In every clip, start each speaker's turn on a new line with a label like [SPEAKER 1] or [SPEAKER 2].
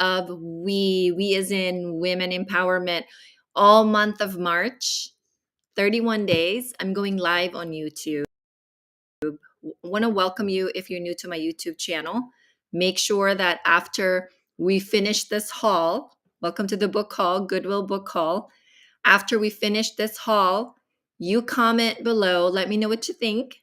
[SPEAKER 1] of we as in women empowerment, all month of March, 31 days. I'm going live on YouTube. Want to welcome you if you're new to my YouTube channel. Make sure that after we finish this haul, welcome to the book haul, Goodwill book haul. After we finish this haul, you comment below, let me know what you think.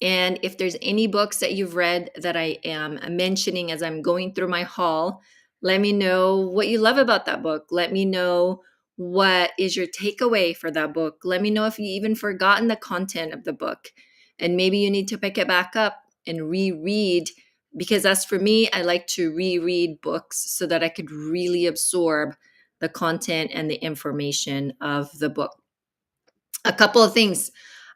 [SPEAKER 1] And if there's any books that you've read that I am mentioning as I'm going through my haul, let me know what you love about that book. Let me know what is your takeaway for that book. Let me know if you even forgotten the content of the book and maybe you need to pick it back up and reread, because as for me, I like to reread books so that I could really absorb the content and the information of the book. A couple of things.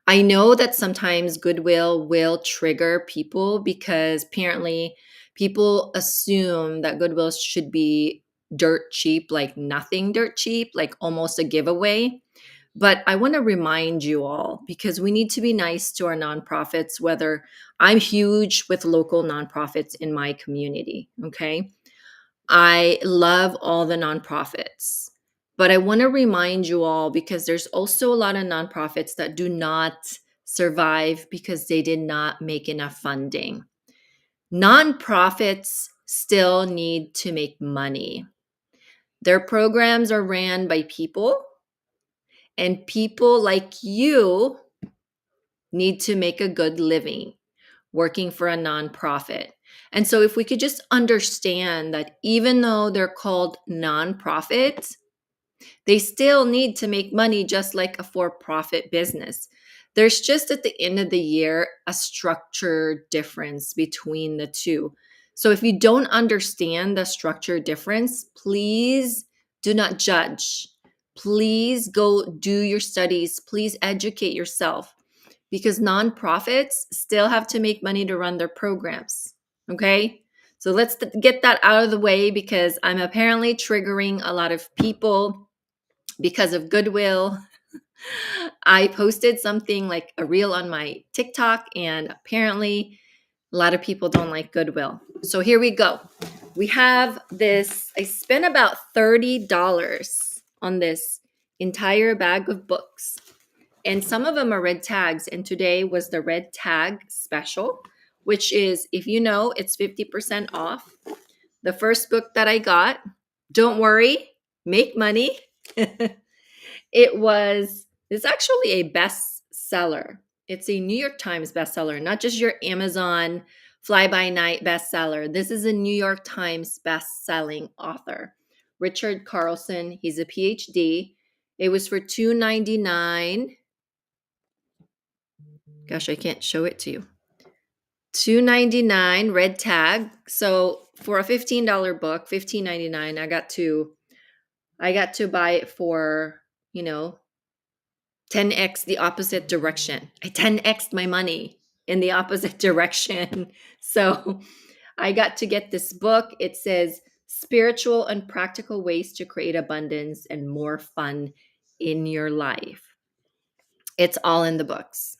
[SPEAKER 1] I know that sometimes Goodwill will trigger people because apparently people assume that Goodwill should be dirt cheap, like nothing dirt cheap, like almost a giveaway. But I want to remind you all, because we need to be nice to our nonprofits, whether I'm huge with local nonprofits in my community. Okay. I love all the nonprofits, but I want to remind you all because there's also a lot of nonprofits that do not survive because they did not make enough funding. Nonprofits still need to make money. Their programs are ran by people, and people like you need to make a good living working for a nonprofit. And so, if we could just understand that even though they're called nonprofits, they still need to make money just like a for profit business. There's just at the end of the year a structure difference between the two. So, if you don't understand the structure difference, please do not judge. Please go do your studies. Please educate yourself, because nonprofits still have to make money to run their programs. Okay. So let's get that out of the way, because I'm apparently triggering a lot of people because of Goodwill. I posted something like a reel on my TikTok, and apparently a lot of people don't like Goodwill. So here we go. We have this. I spent about $30 on this entire bag of books. And some of them are red tags. And today was the red tag special, which is, if you know, it's 50% off. The first book that I got, don't worry, make money. It's actually a bestseller. It's a New York Times bestseller, not just your Amazon fly-by-night bestseller. This is a New York Times best-selling author, Richard Carlson. He's a PhD. It was for $2.99. Gosh, I can't show it to you. $2.99 red tag. So for a $15 book, $15.99, I got to buy it for, 10x the opposite direction. I 10x'd my money in the opposite direction. So I got to get this book. It says Spiritual and Practical Ways to Create Abundance and More Fun in Your Life. It's all in the books.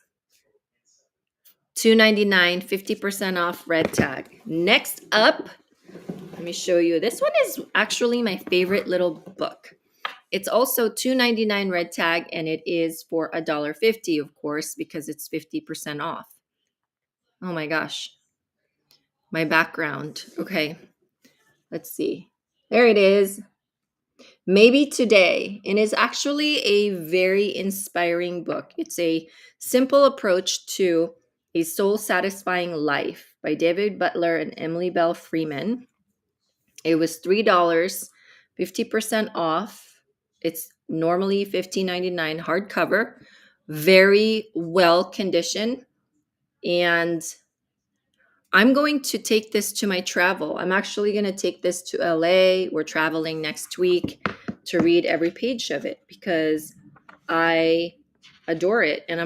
[SPEAKER 1] $2.99, 50% off red tag. Next up, let me show you. This one is actually my favorite little book. It's also $2.99 red tag, and it is for $1.50, of course, because it's 50% off. Oh my gosh. My background. Okay. Let's see. There it is. Maybe Today. And it's actually a very inspiring book. It's a simple approach to a soul-satisfying life by David Butler and Emily Bell Freeman. It was $3, 50% off. It's normally $15.99 hardcover, very well conditioned. And I'm going to take this to my travel. I'm actually going to take this to LA. We're traveling next week to read every page of it because I adore it. And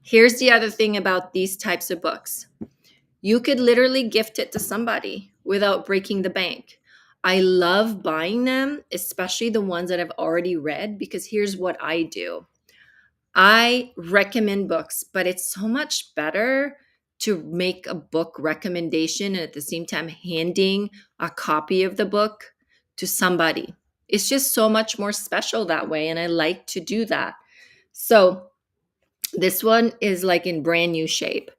[SPEAKER 1] here's the other thing about these types of books. You could literally gift it to somebody without breaking the bank. I love buying them, especially the ones that I've already read, because here's what I do. I recommend books, but it's so much better to make a book recommendation and at the same time handing a copy of the book to somebody. It's just so much more special that way. And I like to do that. So this one is like in brand new shape.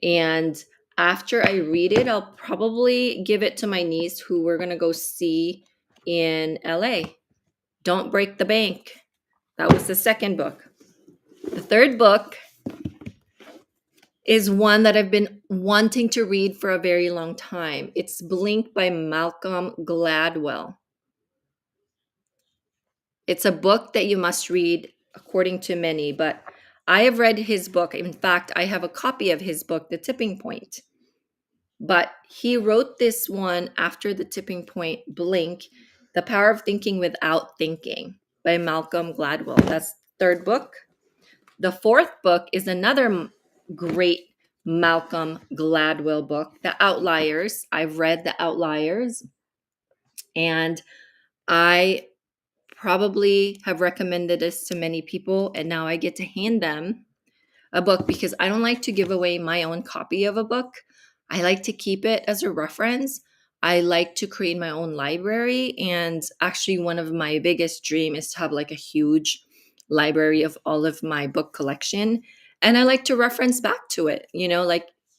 [SPEAKER 1] And after I read it, I'll probably give it to my niece who we're going to go see in LA. Don't Break the Bank. That was the second book. The third book is one that I've been wanting to read for a very long time. It's Blink by Malcolm Gladwell. It's a book that you must read, according to many, but I have read his book. In fact, I have a copy of his book, The Tipping Point. But he wrote this one after The Tipping Point, Blink, The Power of Thinking Without Thinking by Malcolm Gladwell. That's the third book. The fourth book is another great Malcolm Gladwell book, The Outliers. I've read The Outliers, and I probably have recommended this to many people, and now I get to hand them a book because I don't like to give away my own copy of a book. I like to keep it as a reference. I like to create my own library, and actually one of my biggest dreams is to have like a huge library of all of my book collection, and I like to reference back to it,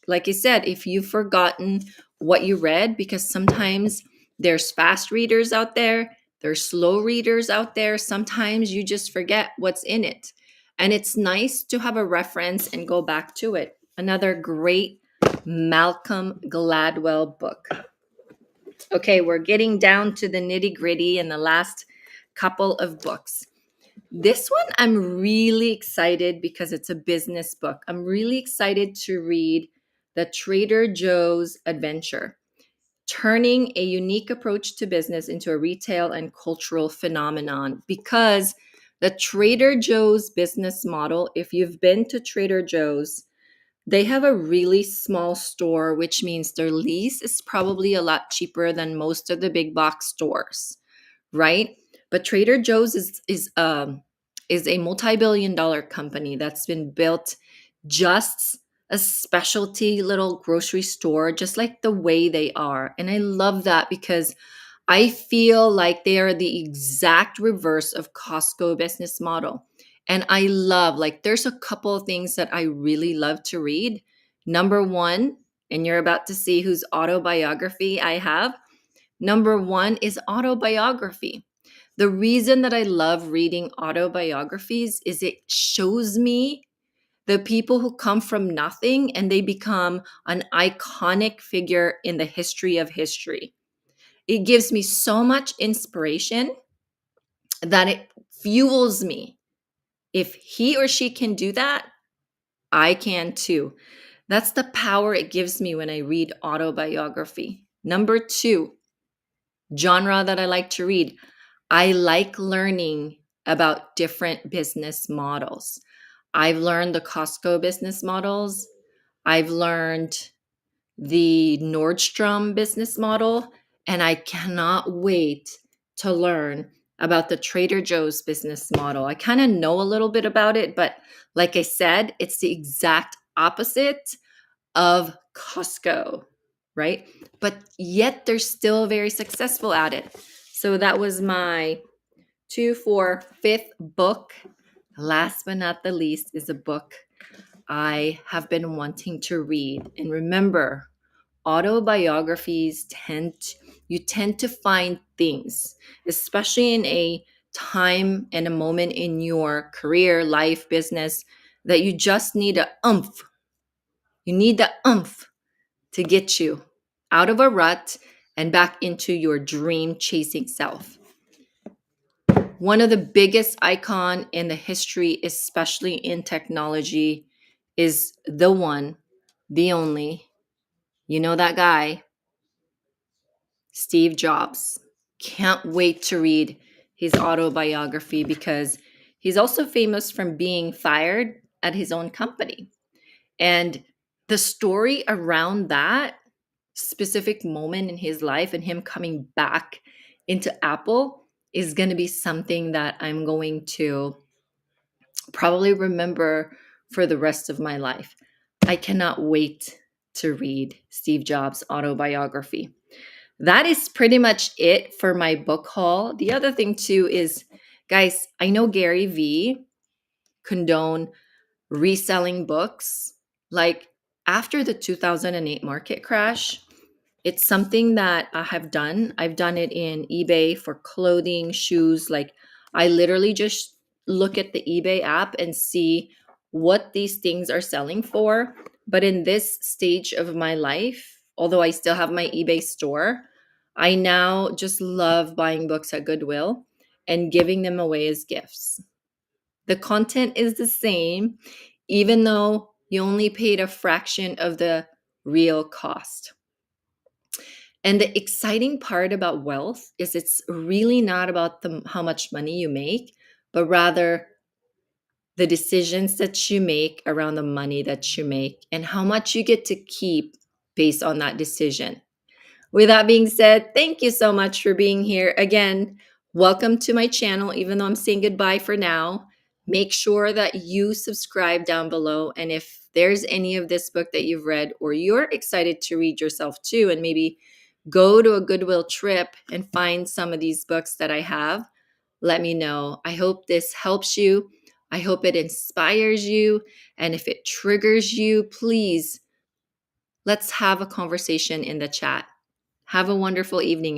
[SPEAKER 1] like I said, if you've forgotten what you read, because sometimes there's fast readers out there, there's slow readers out there, sometimes you just forget what's in it. And it's nice to have a reference and go back to it. Another great Malcolm Gladwell book. Okay, we're getting down to the nitty gritty and the last couple of books. This one I'm really excited because it's a business book. I'm really excited to read The Trader Joe's Adventure, turning a unique approach to business into a retail and cultural phenomenon, because the Trader Joe's business model, if you've been to Trader Joe's, they have a really small store, which means their lease is probably a lot cheaper than most of the big box stores, right? But Trader Joe's is a multi-billion-dollar company that's been built just a specialty little grocery store, just like the way they are. And I love that because I feel like they are the exact reverse of Costco business model. And I love, like, there's a couple of things that I really love to read. Number one, and you're about to see whose autobiography I have. Number one is autobiography. The reason that I love reading autobiographies is it shows me the people who come from nothing and they become an iconic figure in the history of history. It gives me so much inspiration that it fuels me. If he or she can do that, I can too. That's the power it gives me when I read autobiography. Number two, genre that I like to read. I like learning about different business models. I've learned the Costco business models. I've learned the Nordstrom business model, and I cannot wait to learn about the Trader Joe's business model. I kind of know a little bit about it, but like I said, it's the exact opposite of Costco, right? But yet they're still very successful at it. So that was my 2, 4, 5th book. Last but not the least is a book I have been wanting to read. And remember, autobiographies you tend to find things, especially in a time and a moment in your career, life, business, that you just need a oomph. You need the oomph to get you out of a rut and back into your dream chasing self. One of the biggest icon in the history, especially in technology, is the one, the only, you know that guy, Steve Jobs. Can't wait to read his autobiography because he's also famous from being fired at his own company. And the story around that specific moment in his life and him coming back into Apple is going to be something that I'm going to probably remember for the rest of my life. I cannot wait to read Steve Jobs' autobiography. That is pretty much it for my book haul. The other thing too is, guys, I know Gary Vee condone reselling books. Like after the 2008 market crash, it's something that I have done. I've done it in eBay for clothing, shoes. Like I literally just look at the eBay app and see what these things are selling for. But in this stage of my life, although I still have my eBay store, I now just love buying books at Goodwill and giving them away as gifts. The content is the same, even though you only paid a fraction of the real cost. And the exciting part about wealth is it's really not about how much money you make, but rather the decisions that you make around the money that you make and how much you get to keep based on that decision. With that being said, thank you so much for being here. Again, welcome to my channel, even though I'm saying goodbye for now. Make sure that you subscribe down below. And if there's any of this book that you've read or you're excited to read yourself too, and maybe go to a Goodwill trip and find some of these books that I have, let me know. I hope this helps you. I hope it inspires you. And if it triggers you, please let's have a conversation in the chat. Have a wonderful evening.